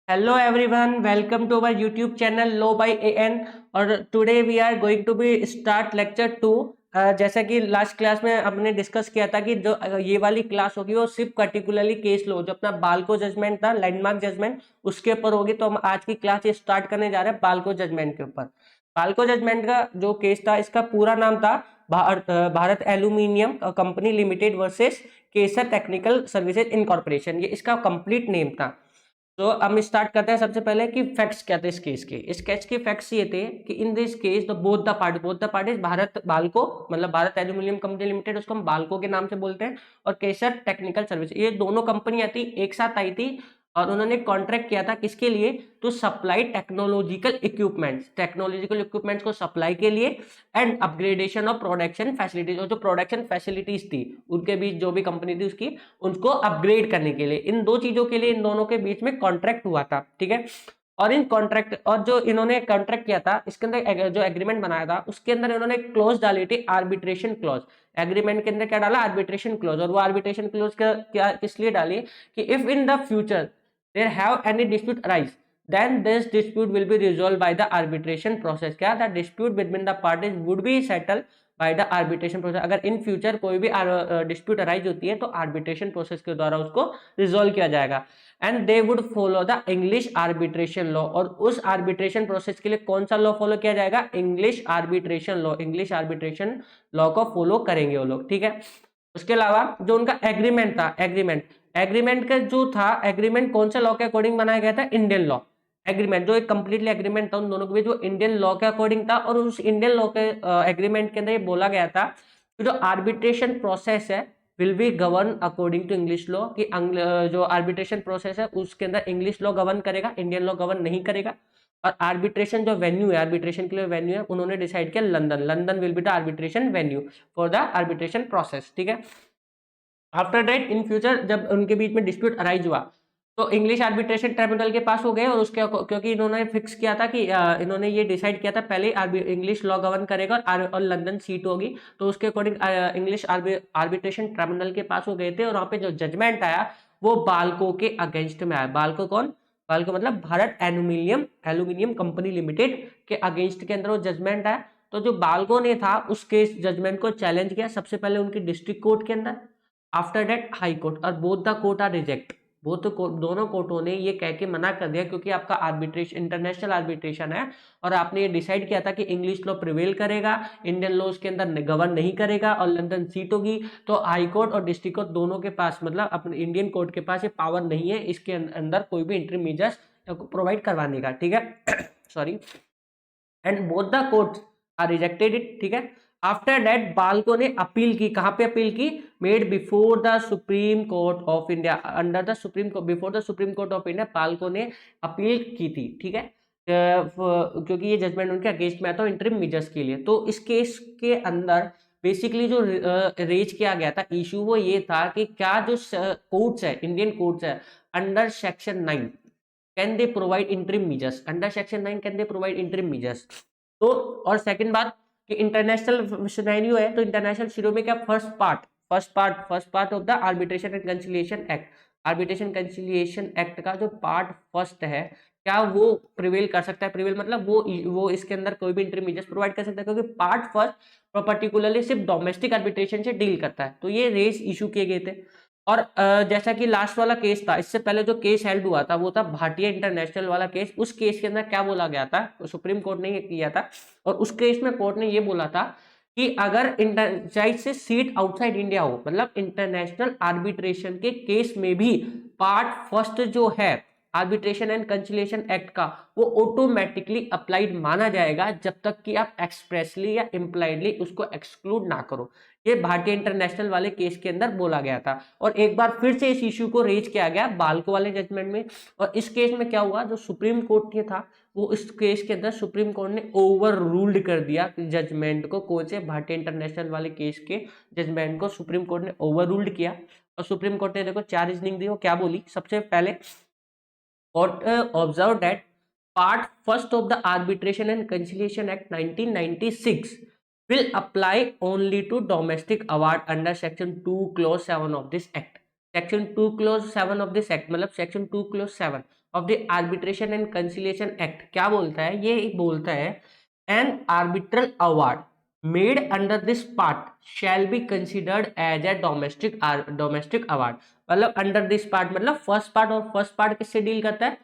Hello everyone, welcome to our YouTube channel Law by AN और today we are going to be start lecture 2। जैसा कि last class में हमने discuss किया था कि जो ये वाली क्लास होगी वो सिर्फ पर्टिकुलरली केस लो जो अपना बाल्को जजमेंट था, लैंडमार्क जजमेंट, उसके ऊपर होगी। तो हम आज की क्लास ये स्टार्ट करने जा रहे हैं बाल्को जजमेंट के ऊपर। बाल्को जजमेंट का जो केस था, इसका पूरा नाम था Bharat aluminium company limited versus Kaiser technical services incorporation, ये इसका कंप्लीट नेम था। तो हम स्टार्ट करते हैं सबसे पहले कि फैक्ट्स क्या थे इस केस के। इस केस के फैक्ट्स ये थे कि in this case the both the parties Bharat Balco मतलब भारत एल्यूमिनियम कंपनी लिमिटेड, उसको हम बाल्को के नाम से बोलते हैं, और केसर टेक्निकल सर्विस, ये दोनों कंपनियां थी एक साथ आई थी और उन्होंने कॉन्ट्रैक्ट किया था किसके लिए, टू सप्लाई टेक्नोलॉजिकल इक्विपमेंट्स को सप्लाई के लिए and upgradation of production facilities, और जो प्रोडक्शन फैसिलिटीज थी उनके बीच जो भी कंपनी थी उसकी, उनको अपग्रेड करने के लिए, इन दो चीजों के लिए इन दोनों के बीच में कॉन्ट्रैक्ट हुआ था। ठीक है। और इन कॉन्ट्रैक्ट और जो इन्होंने कॉन्ट्रैक्ट किया था, इसके अंदर जो एग्रीमेंट बनाया था उसके अंदर इन्होंने क्लॉज डाली थी, आर्बिट्रेशन क्लॉज। एग्रीमेंट के अंदर क्या डाला, आर्बिट्रेशन क्लॉज। और वो आर्बिट्रेशन क्लॉज क्या किस लिए डाली कि if in the future there have any dispute arise then this dispute will be resolved by the arbitration process। क्या the dispute between the parties would be settled by the arbitration process। अगर in future कोई भी dispute arise होती है तो arbitration process के द्वारा उसको रिजोल्व किया जाएगा। And they would follow the English arbitration law, और उस आर्बिट्रेशन प्रोसेस के लिए कौन सा लॉ फॉलो किया जाएगा, English arbitration law. English arbitration law को फॉलो करेंगे वो लोग। ठीक है। उसके अलावा जो उनका एग्रीमेंट था, एग्रीमेंट का जो था, एग्रीमेंट कौन से लॉ के अकॉर्डिंग बनाया गया था, इंडियन लॉ। एग्रीमेंट जो एक कंप्लीटली एग्रीमेंट था उन दोनों के बीच, जो इंडियन लॉ के अकॉर्डिंग था। और उस इंडियन लॉ के एग्रीमेंट के अंदर ये बोला गया था कि जो आर्बिट्रेशन प्रोसेस है will be govern according to English law, कि जो आर्बिट्रेशन प्रोसेस है उसके अंदर इंग्लिश लॉ गवर्न करेगा, इंडियन लॉ गवर्न नहीं करेगा। और आर्बिट्रेशन जो वेन्यू है, आर्बिट्रेशन के लिए वेन्यू है, उन्होंने डिसाइड किया London, London will be the arbitration venue for the arbitration process. ठीक है। आफ्टर दैट इन फ्यूचर जब उनके बीच में डिस्प्यूट अराइज हुआ तो इंग्लिश आर्बिट्रेशन ट्रिब्यूनल के पास हो गए, और उसके क्योंकि इन्होंने फिक्स किया था कि इन्होंने ये डिसाइड किया था पहले इंग्लिश लॉ गवर्न करेगा और लंदन सीट होगी, तो उसके अकॉर्डिंग इंग्लिश आर्बिट्रेशन ट्रिब्यूनल के पास हो गए थे। और वहां पे जो जजमेंट आया वो बाल्को के अगेंस्ट में आया। बाल्को कौन, बाल्को मतलब भारत एल्यूमिनियम कंपनी लिमिटेड के अगेंस्ट के अंदर वो जजमेंट आया। तो जो बाल्को ने था उस केस जजमेंट को चैलेंज किया सबसे पहले उनकी डिस्ट्रिक्ट कोर्ट के अंदर, आफ्टर दैट हाई कोर्ट, और both the court are reject. दोनों कोर्टों ने ये कह के मना कर दिया क्योंकि आपका आर्बिट्रेशन इंटरनेशनल आर्बिट्रेशन है और आपने ये डिसाइड किया था कि इंग्लिश लॉ प्रिवेल करेगा, इंडियन लॉ उसके अंदर गवर्न नहीं करेगा और लंदन सीट होगी। तो हाई कोर्ट और डिस्ट्रिक्ट कोर्ट दोनों के पास, मतलब अपने इंडियन कोर्ट के पास ये पावर नहीं है इसके अंदर कोई भी इंटरमीडिएट प्रोवाइड करवाने का। ठीक है। Sorry. And both the court are rejected it. ठीक है। आफ्टर दैट बाल्को ने अपील की, कहां पे अपील की, made before the supreme court of India, under the supreme court, before the supreme court of India Balco ने अपील की थी। ठीक है। क्योंकि ये जजमेंट उनके अगेंस्ट में आता है इंटरिम मीजर्स के लिए। तो इस केस के अंदर बेसिकली जो रेज किया गया था इशू वो ये था कि क्या जो कोर्ट्स है, इंडियन कोर्ट्स है, under section 9 can they provide interim measures, under section 9 can they provide interim measures. तो और सेकंड बात कि इंटरनेशनल सिनेरियो है, तो इंटरनेशनल सिनेरियो में क्या, first part of the arbitration and conciliation act, arbitration conciliation act का जो पार्ट फर्स्ट है क्या वो प्रिवेल कर सकता है, प्रिवेल मतलब वो इसके अंदर कोई भी इंटरमीडिएट प्रोवाइड कर सकता है, क्योंकि पार्ट फर्स्ट पर्टिकुलरली सिर्फ डोमेस्टिक आर्बिट्रेशन से डील करता है। तो ये रेस इशू किए गए थे। और जैसा कि लास्ट वाला केस था, इससे पहले जो केस हेल्ड हुआ था वो था भाटिया इंटरनेशनल वाला केस। उस केस के अंदर क्या बोला गया था, सुप्रीम कोर्ट ने ये किया था, और उस केस में कोर्ट ने ये बोला था कि अगर चाहे से सीट आउटसाइड इंडिया हो, मतलब इंटरनेशनल आर्बिट्रेशन के केस में भी पार्ट फर्स्ट जो है आर्बिट्रेशन एंड कंसिलिएशन एक्ट का वो ऑटोमेटिकली अप्लाइड माना जाएगा जब तक कि आप एक्सप्रेसली या इम्प्लाइडली उसको एक्सक्लूड ना करो। ये भारतीय इंटरनेशनल वाले केस के अंदर बोला गया था, और एक बार फिर से इस इश्यू को रेज किया गया बाल्को वाले जजमेंट में। और इस केस में क्या हुआ, जो सुप्रीम कोर्ट ने था वो इस केस के अंदर सुप्रीम कोर्ट ने ओवर रूल्ड कर दिया जजमेंट को, कौन से भारतीय इंटरनेशनल वाले केस के जजमेंट को सुप्रीम कोर्ट ने ओवर रूल्ड किया। और सुप्रीम कोर्ट ने देखो 4 रीजनिंग दी, वो क्या बोली, सबसे पहले court observed that part first of the arbitration and conciliation act 1996 will apply only to domestic award under section 2 clause 7 of this act। section 2 clause 7 of this act मतलब section 2 clause 7 of the arbitration and conciliation act क्या बोलता है? ये बोलता है an arbitral award made under this part shall be considered as a domestic award. मतलब under this part मतलब first part, और फर्स्ट पार्ट किससे डील करता है?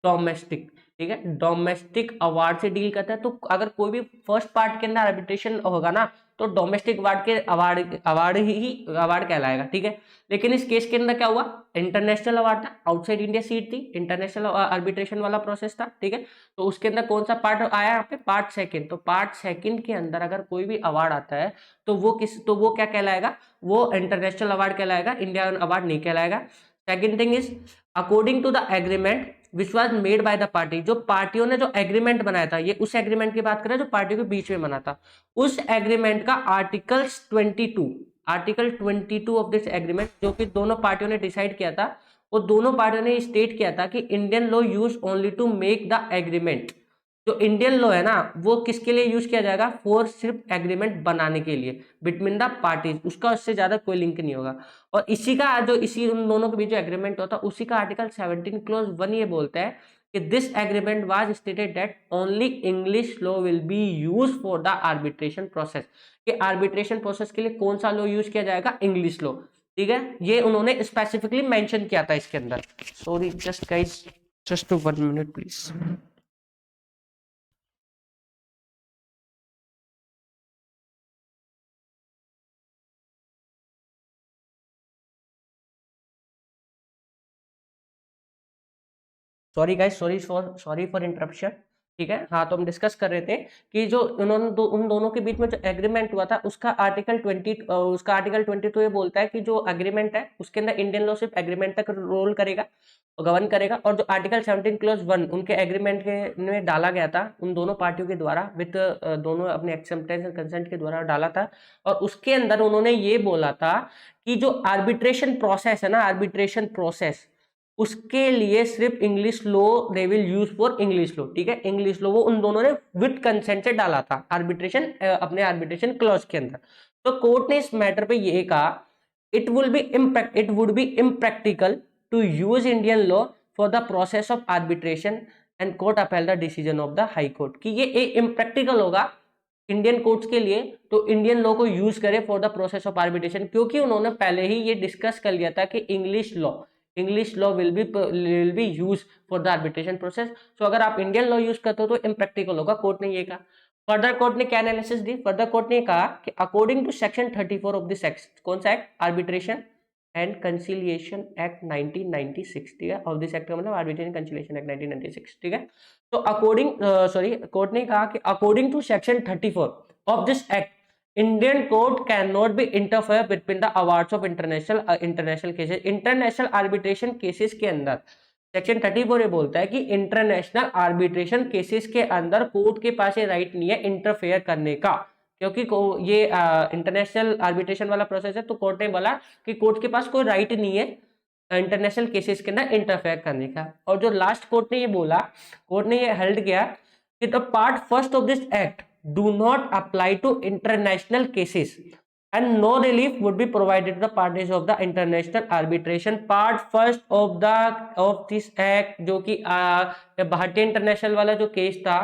डोमेस्टिक, ठीक है, डोमेस्टिक अवार्ड से डील करता है। तो अगर कोई भी फर्स्ट पार्ट के अंदर आर्बिट्रेशन होगा ना तो डोमेस्टिक अवार्ड के अवार्ड कहलाएगा, ठीक है। लेकिन इस केस के अंदर क्या हुआ? इंटरनेशनल अवार्ड था, आउटसाइड इंडिया सीट थी, इंटरनेशनल आर्बिट्रेशन वाला प्रोसेस था, ठीक है। तो उसके अंदर कौन सा पार्ट आया यहाँ पे? Part second. तो पार्ट सेकंड के अंदर अगर कोई भी अवार्ड आता है तो वो क्या कहलाएगा? वो इंटरनेशनल अवार्ड कहलाएगा, इंडियन अवार्ड नहीं कहलाएगा। Second thing is according to the agreement which was made by the party, जो पार्टियों ने जो एग्रीमेंट बनाया था, ये उस एग्रीमेंट की बात करें जो पार्टियों के बीच में बना था, उस एग्रीमेंट का आर्टिकल 22 ऑफ दिस एग्रीमेंट जो कि दोनों पार्टियों ने डिसाइड किया था, वो दोनों पार्टियों ने स्टेट किया था कि Indian law use only to make the agreement. जो इंडियन लॉ है ना वो किसके लिए यूज किया जाएगा? फॉर सिर्फ एग्रीमेंट बनाने के लिए बिटवीन द पार्टीज, उसका उससे ज्यादा कोई लिंक नहीं होगा। और इसी उन दोनों के बीच जो एग्रीमेंट होता है उसी का आर्टिकल 17 क्लोज 1 ये बोलता है कि this agreement was stated that only English law will be use for the arbitration process, कि आर्बिट्रेशन प्रोसेस के लिए कौन सा लॉ यूज किया जाएगा? इंग्लिश लॉ, ठीक है। ये उन्होंने स्पेसिफिकली मेंशन किया था इसके अंदर। Sorry just guys, just 1 minute please. Sorry guys, sorry for interruption, ठीक है। हाँ, तो हम डिस्कस कर रहे थे कि जो उन दोनों के बीच में जो एग्रीमेंट हुआ था उसका आर्टिकल 22 ये बोलता है कि जो एग्रीमेंट है उसके अंदर इंडियन लॉ सिर्फ एग्रीमेंट तक रोल करेगा, गवर्न करेगा। और जो आर्टिकल 17 क्लोज 1 उनके एग्रीमेंट के में डाला गया था उन दोनों पार्टियों के द्वारा विद दोनों अपने एक्सेप्टेंस एंड कंसेंट के द्वारा डाला था। और उसके अंदर उन्होंने ये बोला था कि जो आर्बिट्रेशन प्रोसेस है ना, आर्बिट्रेशन प्रोसेस, उसके लिए सिर्फ English law they will use for English law, ठीक है। इंग्लिश लॉ वो उन दोनों ने विद कंसेंट से डाला था आर्बिट्रेशन अपने आर्बिट्रेशन क्लॉज के अंदर। तो कोर्ट ने इस मैटर पे ये कहा it would be impractical to use Indian law for the process of arbitration and court upheld the decision of the high court, कि ये इम्प्रैक्टिकल होगा इंडियन कोर्ट्स के लिए तो इंडियन लॉ को यूज करे for the process of arbitration, क्योंकि उन्होंने पहले ही ये डिस्कस कर लिया था कि English law will be use for the arbitration process. So अगर आप इंडियन लॉ यूज करते हो तो इम्प्रैक्टिकल होगा, कोर्ट ने ये कहा। फर्दर कोर्ट ने क्या एनालिसिस दी? फर्दर कोर्ट ने कहा कि according to section 34 of this act, कौन सा act? Arbitration and conciliation act 1996, ठीक है। ऑफ दिस एक्ट का मतलब आर्बिट्रेशन कंसिलिएशन एक्ट 1996, ठीक है। तो कोर्ट ने कहा कि according to section 34 of this act Indian court can not be interfere between the awards of international cases. International arbitration cases के अंदर सेक्शन 34 ये बोलता है कि इंटरनेशनल आर्बिट्रेशन केसेस के अंदर कोर्ट के पास ये राइट नहीं है इंटरफेयर करने का, क्योंकि ये इंटरनेशनल आर्बिट्रेशन वाला प्रोसेस है। तो कोर्ट ने बोला कि कोर्ट के पास कोई राइट नहीं है इंटरनेशनल केसेस के अंदर इंटरफेयर करने का। और जो लास्ट कोर्ट ने ये बोला, कोर्ट ने ये हेल्ड किया कि the part first of this act do not apply to international cases and no relief would be provided to the parties of the international arbitration। part first of this act जो कि भारतीय international वाला जो case था,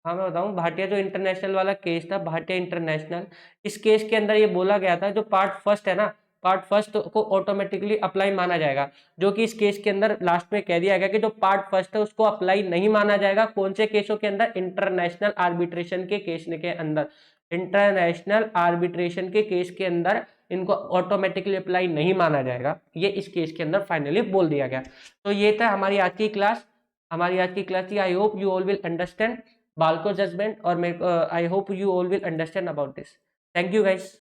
हाँ मैं बताऊं, भारतीय जो इंटरनेशनल वाला केस था, भारतीय इंटरनेशनल, इस केस के अंदर ये बोला गया था जो पार्ट फर्स्ट है ना, पार्ट फर्स्ट को ऑटोमेटिकली अप्लाई माना जाएगा, जो कि इस केस के अंदर लास्ट में कह दिया गया कि जो पार्ट फर्स्ट है उसको अप्लाई नहीं माना जाएगा। कौन से केसों के अंदर? इंटरनेशनल आर्बिट्रेशन के केस के अंदर, इंटरनेशनल आर्बिट्रेशन के केस के अंदर इनको ऑटोमेटिकली अप्लाई नहीं माना जाएगा, ये इस केस के अंदर फाइनली बोल दिया गया। तो ये था हमारी आज की क्लास, थी। I hope you all will understand BALCO judgment और I hope you all will understand about this. Thank you guys.